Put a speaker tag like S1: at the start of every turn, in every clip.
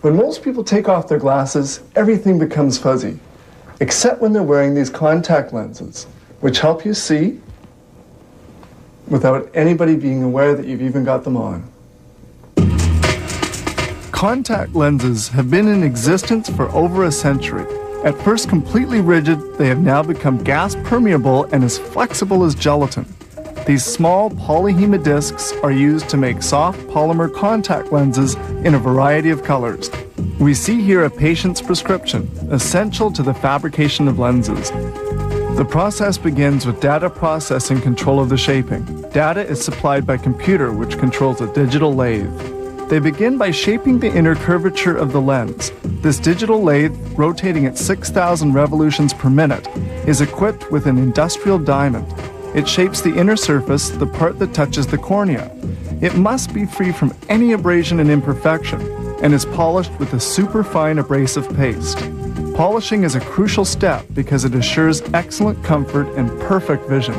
S1: When most people take off their glasses, everything becomes fuzzy, except when they're wearing these contact lenses, which help you see without anybody being aware that you've even got them on. Contact lenses have been in existence for over a century. At first completely rigid, they have now become gas permeable and as flexible as gelatin. These small polyhema discs are used to make soft polymer contact lenses in a variety of colors. We see here a patient's prescription, essential to the fabrication of lenses. The process begins with data processing control of the shaping. Data is supplied by computer, which controls a digital lathe. They begin by shaping the inner curvature of the lens. This digital lathe, rotating at 6,000 revolutions per minute, is equipped with an industrial diamond. It shapes the inner surface, the part that touches the cornea. It must be free from any abrasion and imperfection, and is polished with a superfine abrasive paste. Polishing is a crucial step because it assures excellent comfort and perfect vision.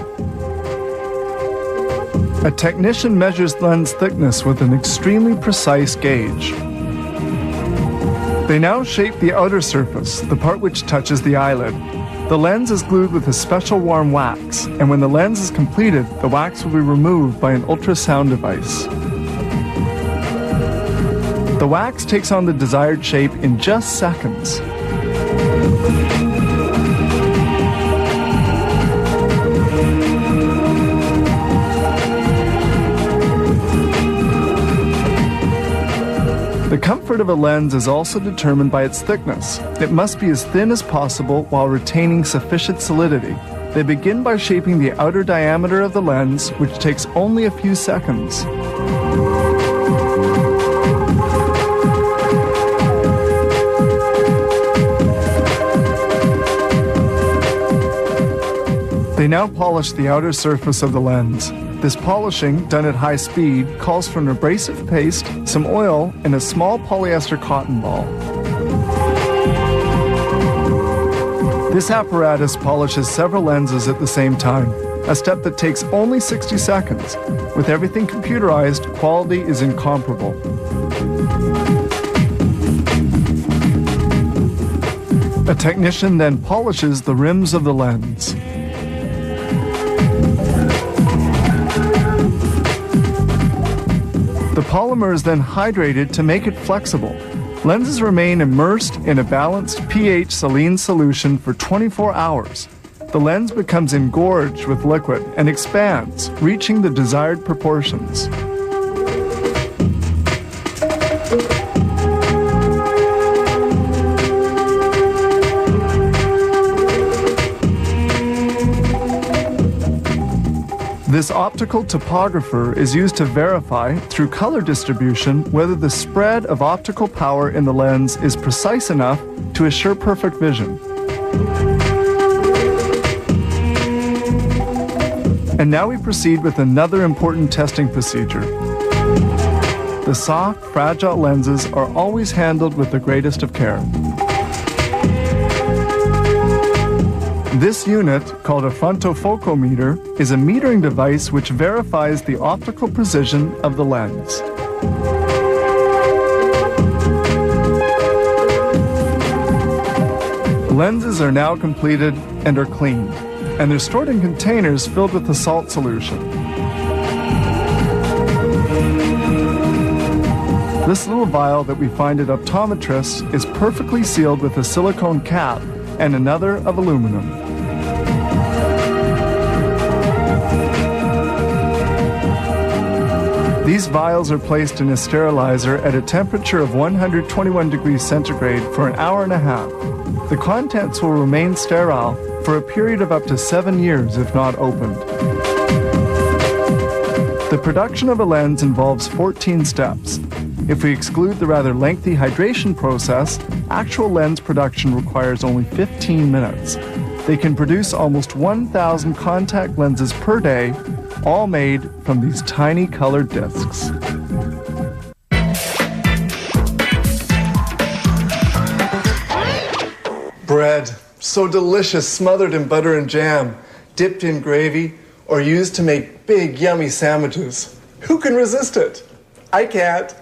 S1: A technician measures lens thickness with an extremely precise gauge. They now shape the outer surface, the part which touches the eyelid. The lens is glued with a special warm wax, and when the lens is completed, the wax will be removed by an ultrasound device. The wax takes on the desired shape in just seconds. The comfort of a lens is also determined by its thickness. It must be as thin as possible while retaining sufficient solidity. They begin by shaping the outer diameter of the lens, which takes only a few seconds. They now polish the outer surface of the lens. This polishing, done at high speed, calls for an abrasive paste, some oil, and a small polyester cotton ball. This apparatus polishes several lenses at the same time, a step that takes only 60 seconds. With everything computerized, quality is incomparable. A technician then polishes the rims of the lens. The polymer is then hydrated to make it flexible. Lenses remain immersed in a balanced pH saline solution for 24 hours. The lens becomes engorged with liquid and expands, reaching the desired proportions. This optical topographer is used to verify, through color distribution, whether the spread of optical power in the lens is precise enough to assure perfect vision. And now we proceed with another important testing procedure. The soft, fragile lenses are always handled with the greatest of care. This unit, called a frontofocometer, is a metering device which verifies the optical precision of the lens. Lenses are now completed and are cleaned, and they're stored in containers filled with a salt solution. This little vial that we find at optometrists is perfectly sealed with a silicone cap and another of aluminum. These vials are placed in a sterilizer at a temperature of 121 degrees centigrade for an hour and a half. The contents will remain sterile for a period of up to 7 years if not opened. The production of a lens involves 14 steps. If we exclude the rather lengthy hydration process, actual lens production requires only 15 minutes. They can produce almost 1,000 contact lenses per day, all made from these tiny colored discs. Bread, so delicious, smothered in butter and jam, dipped in gravy, or used to make big, yummy sandwiches. Who can resist it? I can't.